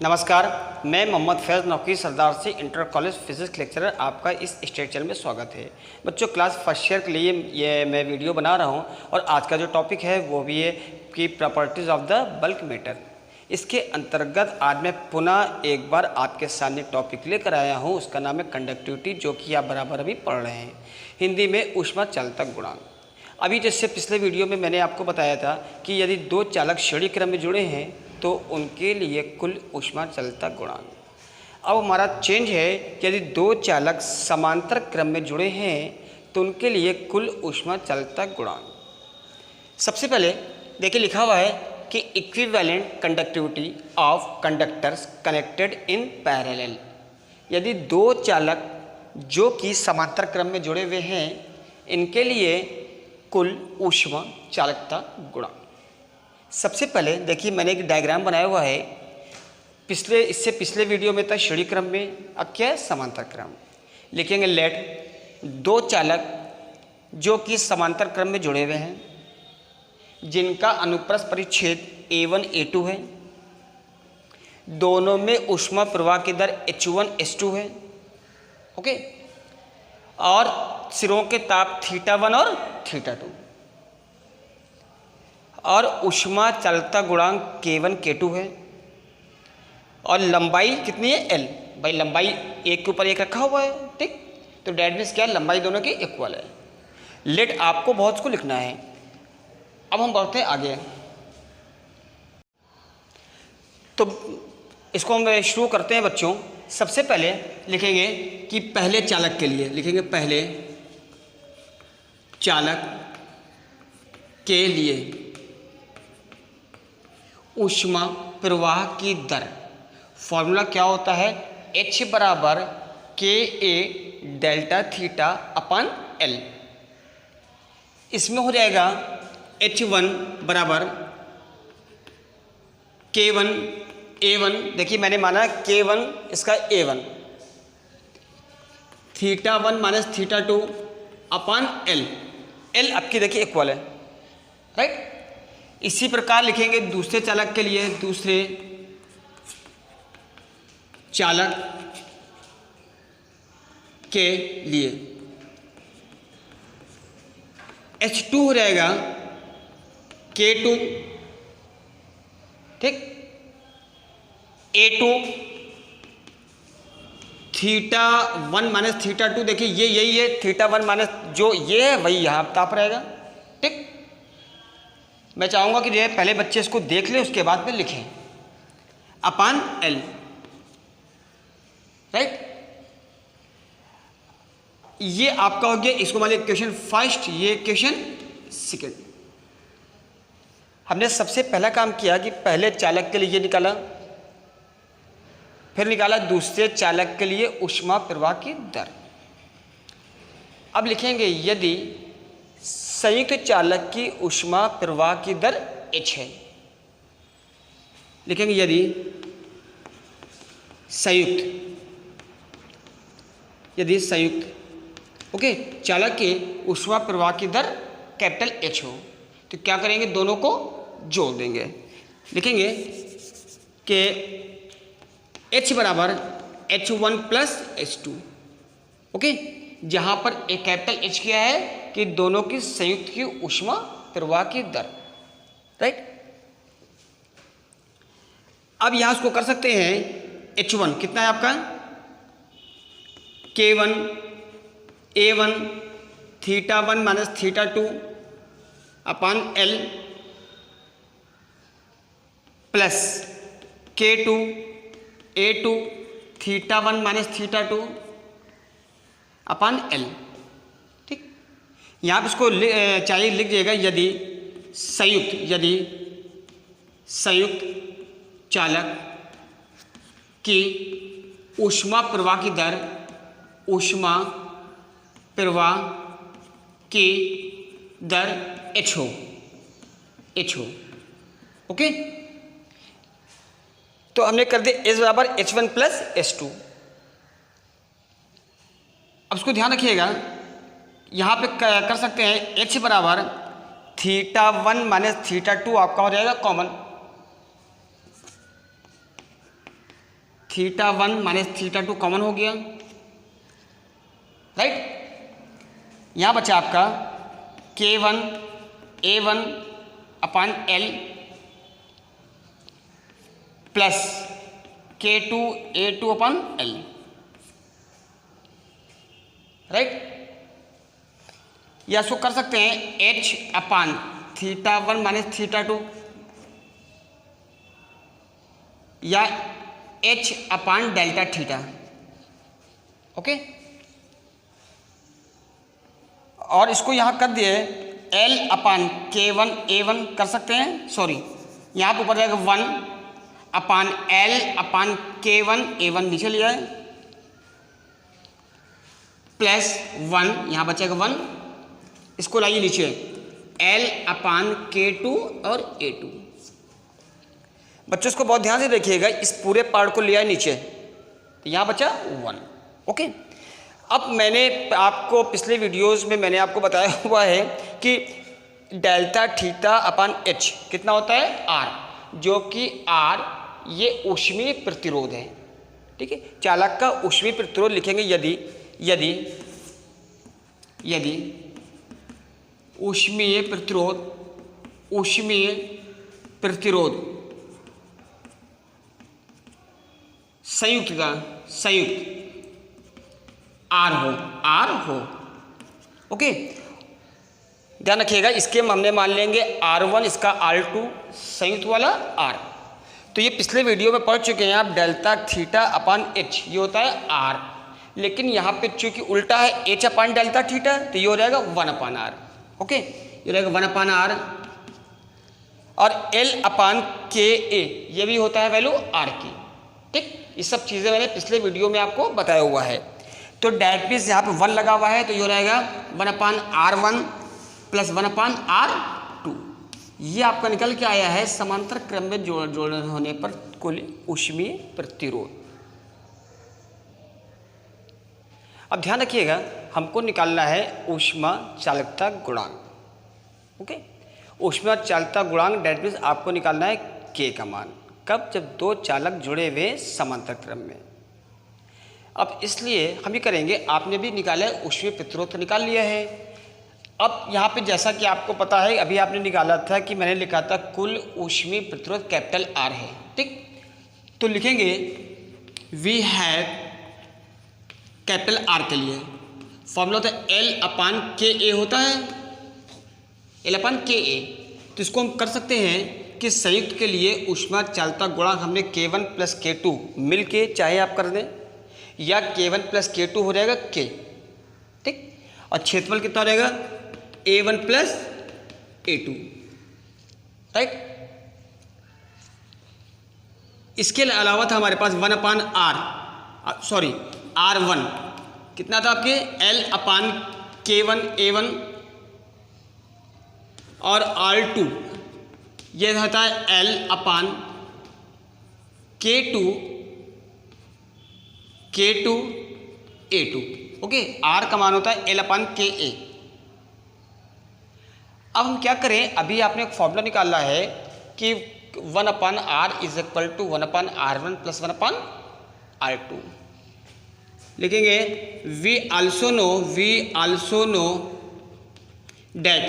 नमस्कार, मैं मोहम्मद फैज़ नौकी सरदार से इंटर कॉलेज फिजिक्स लेक्चरर आपका इस स्टेट चैनल में स्वागत है। बच्चों, क्लास फर्स्ट ईयर के लिए ये मैं वीडियो बना रहा हूं और आज का जो टॉपिक है वो भी है कि properties of the bulk matter. इसके अंतर्गत आज मैं पुनः एक बार आपके सामने टॉपिक लेकर आया हूँ, उसका नाम है कंडक्टिविटी, जो कि आप बराबर अभी पढ़ रहे हैं, हिंदी में ऊष्मा चालकता गुणांक। अभी जैसे पिछले वीडियो में मैंने आपको बताया था कि यदि दो चालक श्रेणी क्रम में जुड़े हैं तो उनके लिए कुल ऊष्मा चालकता गुणांक। अब हमारा चेंज है कि यदि दो चालक समांतर क्रम में जुड़े हैं तो उनके लिए कुल ऊष्मा चालकता गुणांक। सबसे पहले देखिए लिखा हुआ है कि equivalent conductivity of conductors connected in parallel. यदि दो चालक जो कि समांतर क्रम में जुड़े हुए हैं इनके लिए कुल ऊष्मा चालकता गुणांक। सबसे पहले देखिए मैंने एक डायग्राम बनाया हुआ है। इससे पिछले वीडियो में था श्रेणी क्रम में, अब क्या है समांतर क्रम। लिखेंगे लेट दो चालक जो कि समांतर क्रम में जुड़े हुए हैं जिनका अनुप्रस्थ परिच्छेद A1 A2 है, दोनों में ऊष्मा प्रवाह की दर H1 H2 है, ओके, और सिरों के ताप θ1 और θ2, और ऊष्मा चालकता गुणांक K1 K2 है, और लंबाई कितनी है L। भाई लंबाई एक के ऊपर एक रखा हुआ है, ठीक, तो डेट मीन्स क्या है, लंबाई दोनों की इक्वल है। लेट आपको बहुत को लिखना है। अब हम बढ़ते हैं आगे, तो इसको हम शुरू करते हैं बच्चों। सबसे पहले लिखेंगे कि पहले चालक के लिए, लिखेंगे पहले चालक के लिए ऊष्मा प्रवाह की दर। फॉर्मूला क्या होता है, H बराबर KA डेल्टा थीटा अपन L। इसमें हो जाएगा H1 बराबर K1 A1, देखिए मैंने माना K1 इसका A1, θ1 माइनस θ2 अपन L। L आपकी देखिए इक्वल है, राइट। इसी प्रकार लिखेंगे दूसरे चालक के लिए, दूसरे चालक के लिए H2 हो जाएगा K2, ठीक, A2 θ1 माइनस θ2, देखिए ये यही है, θ1 माइनस जो ये है वही यहाँ ताप रहेगा, ठीक। मैं चाहूँगा कि ये पहले बच्चे इसको देख लें उसके बाद में लिखें अपान L, राइट। ये आपका हो गया, इसको मान लीजिए क्वेश्चन फर्स्ट, ये क्वेश्चन सेकेंड। हमने सबसे पहला काम किया कि पहले चालक के लिए ये निकाला, फिर निकाला दूसरे चालक के लिए ऊष्मा प्रवाह की दर। अब लिखेंगे यदि संयुक्त चालक की ऊष्मा प्रवाह की दर H है, लिखेंगे यदि संयुक्त ओके चालक के ऊष्मा प्रवाह की दर कैपिटल H हो तो क्या करेंगे, दोनों को जोड़ देंगे। लिखेंगे कि H बराबर H1 प्लस H2, ओके, जहां पर एक कैपिटल H क्या है कि दोनों की संयुक्त की ऊष्मा प्रवाह की दर, राइट। अब यहां इसको कर सकते हैं, H1 कितना है आपका K1 A1 θ1 minus θ2 upon L plus K2 A2 θ1 minus θ2 upon L, ठीक। यहाँ पर इसको चाहिए लिख जाएगा यदि संयुक्त चालक की ऊष्मा प्रवाह की दर H हो, ओके। तो हमने कर दिया H बराबर H1 प्लस H2। अब इसको ध्यान रखिएगा, यहाँ पे कर सकते हैं H बराबर θ1 माइनस θ2 आपका हो जाएगा common, theta 1 minus theta 2 common हो गया, राइट। यहाँ बचा आपका K1 A1 अपान L प्लस K2 A2 अपान L, राइट। या इसको कर सकते हैं H अपान थीटा 1 माइनस थीटा 2 या H अपान डेल्टा थीटा, ओके। और इसको यहां कर दिए L अपान K1 A1 कर सकते हैं, सॉरी यहां पर ऊपर जाएगा 1 अपान L अपान K1 A1 नीचे लिया है प्लस 1, यहां बचेगा 1, इसको लाइए नीचे L अपान K2 और A2। बच्चों इसको बहुत ध्यान से देखिएगा, इस पूरे पार्ट को लिया है नीचे, तो यहाँ बचा 1, ओके। अब मैंने आपको पिछले वीडियोस में मैंने आपको बताया हुआ है कि डेल्टा थीटा अपान H कितना होता है R, जो कि R ये ऊष्मीय प्रतिरोध है, ठीक है। चालक का ऊष्मीय प्रतिरोध लिखेंगे यदि यदि यदि ऊष्मीय प्रतिरोध संयुक्त R हो, ओके। ध्यान रखिएगा, इसके हमने मान लेंगे R1, इसका R2 संयुक्त वाला R। तो ये पिछले वीडियो में पढ़ चुके हैं आप, डेल्टा थीटा अपान H ये होता है R, लेकिन यहाँ पे चूंकि उल्टा है H अपान डेल्टा थीटा, तो ये हो जाएगा 1 अपान R, ओके। ये रहेगा 1 अपान R और L अपान KA ये भी होता है वैल्यू R की, ठीक। ये सब चीज़ें मैंने पिछले वीडियो में आपको बताया हुआ है। तो डायरेक्ट पीस यहाँ पे 1 लगा हुआ है, तो ये हो रहेगा 1 upon R1 plus 1 upon R2। ये आपका निकल के आया है समांतर क्रम में जोड़ होने पर कुल ऊष्मीय प्रतिरोध। अब ध्यान रखिएगा, हमको निकालना है ऊष्मा चालकता गुणांक, ओके। ऊष्मा चालकता गुणांक डेट मीन्स आपको निकालना है K का मान, कब? जब दो चालक जुड़े हुए समांतर क्रम में। अब इसलिए हम ये करेंगे, आपने भी निकाला है ऊष्मीय प्रतिरोध तो निकाल लिया है। अब यहाँ पे जैसा कि आपको पता है, अभी आपने निकाला था कि मैंने लिखा था कुल ऊष्मीय प्रतिरोध कैपिटल R है, ठीक। तो लिखेंगे वी हैव कैपिटल R के लिए फॉर्मूला होता है L अपान KA होता है, L अपान KA। तो इसको हम कर सकते हैं कि संयुक्त के लिए ऊष्मा चालकता गुणांक हमने K1 प्लस K2 मिल के चाहे आप कर दें, या K1 प्लस K2 हो जाएगा K, ठीक। और क्षेत्रफल कितना रहेगा A1 प्लस A2, राइट। इसके अलावा था हमारे पास 1 अपान R1 कितना था आपके L अपान K1 A1 और R2 ये रहता है L अपान K2 A2, ओके। R का मान होता है L अपान KA। अब हम क्या करें, अभी आपने एक फॉर्मूला निकाला है कि 1 upon R is equal to 1 upon R1 plus 1 upon R2। लिखेंगे we also know that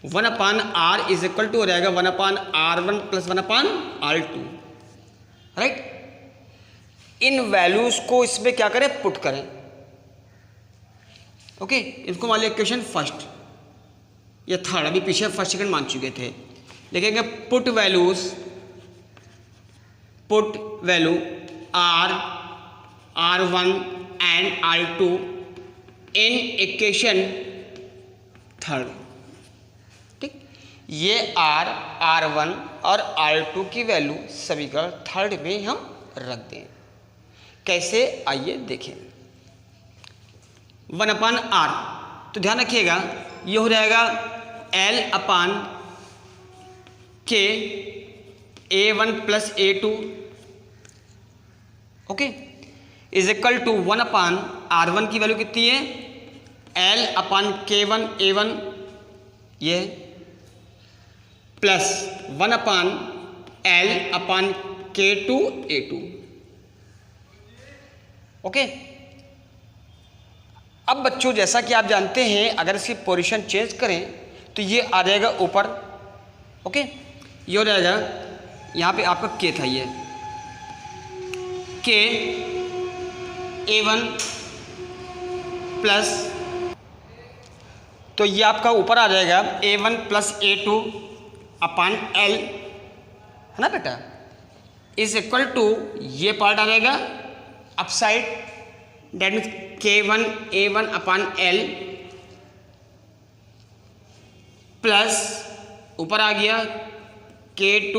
1 upon R is equal to हो जाएगा 1 upon R1 plus 1 upon R2, right. इन वैल्यूज को इसमें क्या करें, पुट करें, ओके। इसको मान लिया इक्वेशन फर्स्ट या थर्ड, अभी पीछे फर्स्ट सेकंड मान चुके थे। लिखेंगे put value R1 and R2 in equation third, ठीक। ये R1 और R2 की वैल्यू सभी का थर्ड में हम रख दें। कैसे, आइए देखें। 1 अपान R, तो ध्यान रखिएगा ये हो जाएगा L upon K A1 plus A2, okay, is equal to 1 upon R1 की वैल्यू कितनी है L अपान K1 A1 ये, प्लस 1 अपान L अपान K2A2। ओके, अब बच्चों जैसा कि आप जानते हैं अगर इसकी पोजीशन चेंज करें तो ये आ जाएगा ऊपर। ओके, ये हो जाएगा, यहाँ पे आपका K था, ये KA1 प्लस, तो ये आपका ऊपर आ जाएगा A1 प्लस A2 अपान L, है ना बेटा, इज इक्वल टू ये पार्ट आ जाएगा upside, that means K1 A1 upon L plus ऊपर आ गया K2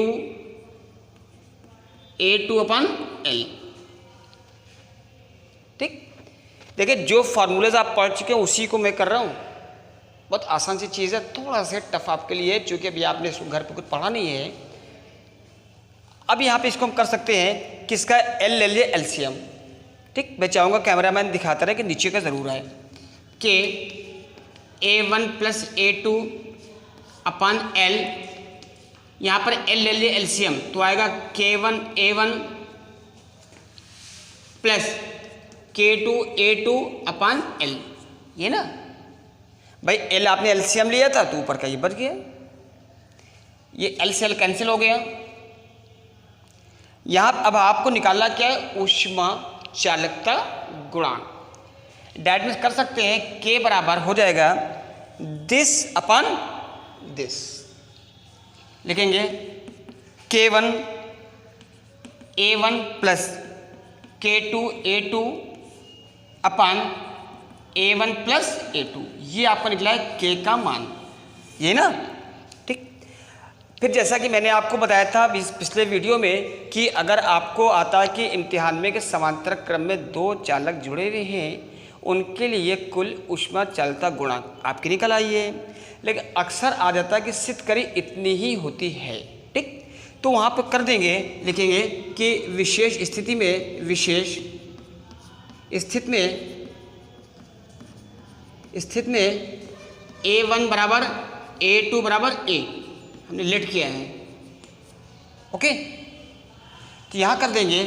A2 अपान L। ठीक, देखिए जो फार्मूलेज आप पढ़ चुके हैं उसी को मैं कर रहा हूँ। बहुत आसान सी चीज़ है, थोड़ा सा टफ आपके लिए क्योंकि अभी आपने इसको घर पे कुछ पढ़ा नहीं है। अब यहाँ पे इसको हम कर सकते हैं किसका L ले लिए एलसीएम। ठीक, मैं चाहूँगा कैमरामैन दिखाता रहे कि नीचे का ज़रूर है। K A1 प्लस A2 अपान L, यहाँ पर L ले लिए एलसीएम तो आएगा K1 A1 plus K2 A2 अपान L, ये ना भाई, L आपने एलसीएम लिया था तो ऊपर का ये बच गया, ये L से L कैंसिल हो गया। यहाँ अब आपको निकालना क्या है, ऊष्मा चालकता गुणांक। डैट मीन्स कर सकते हैं K बराबर हो जाएगा दिस अपान दिस, लिखेंगे K1 A1 plus K2 A2 अपान A1 प्लस A2, ये आपको निकला है K का मान, ये ना। ठीक, फिर जैसा कि मैंने आपको बताया था पिछले वीडियो में कि अगर आपको आता है कि इम्तिहान में के समांतर क्रम में दो चालक जुड़े हुए हैं, उनके लिए कुल ऊष्मा चालकता गुणांक आपकी निकल आई है, लेकिन अक्सर आ जाता है कि सिद्ध करी इतनी ही होती है। ठीक, तो वहाँ पर कर देंगे, लिखेंगे कि विशेष स्थिति में, विशेष स्थिति में A1 बराबर A2 बराबर A हमने लेट किया है। ओके, तो यहाँ कर देंगे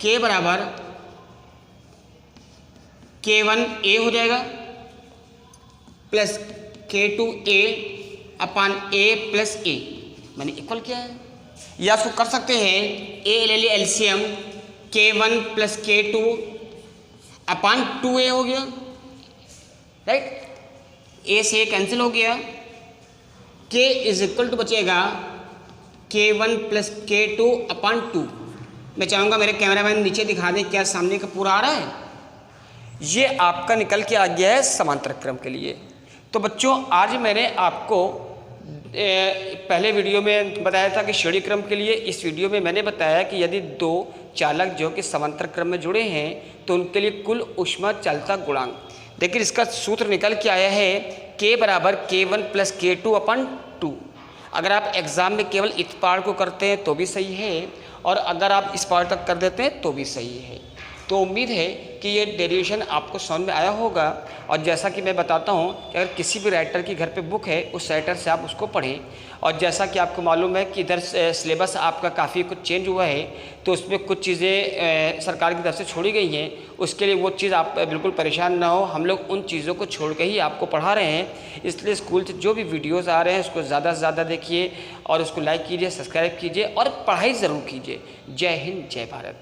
K बराबर K1 A हो जाएगा plus K2 A upon A plus A, मैंने इक्वल किया है। या इसको कर सकते हैं A ले लिया एलसीएम, K1 प्लस K2 अपान 2A हो गया, राइट, A से A कैंसिल हो गया, K इज इक्वल टू बचेगा K1 प्लस K2 अपान 2। मैं चाहूँगा मेरे कैमरामैन नीचे दिखा दें, क्या सामने का पूरा आ रहा है, ये आपका निकल के आ गया है समांतर क्रम के लिए। तो बच्चों आज मैंने आपको पहले वीडियो में बताया था कि श्रेणी क्रम के लिए, इस वीडियो में मैंने बताया कि यदि दो चालक जो कि समांतर क्रम में जुड़े हैं तो उनके लिए कुल ऊष्मा चालकता गुणांक। देखिए इसका सूत्र निकल के आया है K बराबर K1 प्लस K2 अपन 2। अगर आप एग्ज़ाम में केवल इस पार्ट को करते हैं तो भी सही है, और अगर आप इस पार्ट तक कर देते हैं तो भी सही है। तो उम्मीद है कि ये डेरिवेशन आपको समझ में आया होगा। और जैसा कि मैं बताता हूँ कि अगर किसी भी राइटर की घर पे बुक है, उस राइटर से आप उसको पढ़ें। और जैसा कि आपको मालूम है कि इधर सिलेबस आपका काफ़ी कुछ चेंज हुआ है, तो उसमें कुछ चीज़ें सरकार की तरफ से छोड़ी गई हैं, उसके लिए वो चीज़ आप बिल्कुल परेशान ना हो, हम लोग उन चीज़ों को छोड़ के ही आपको पढ़ा रहे हैं। इसलिए स्कूल से जो भी वीडियोज़ आ रहे हैं उसको ज़्यादा से ज़्यादा देखिए और उसको लाइक कीजिए, सब्सक्राइब कीजिए और पढ़ाई ज़रूर कीजिए। जय हिंद, जय भारत।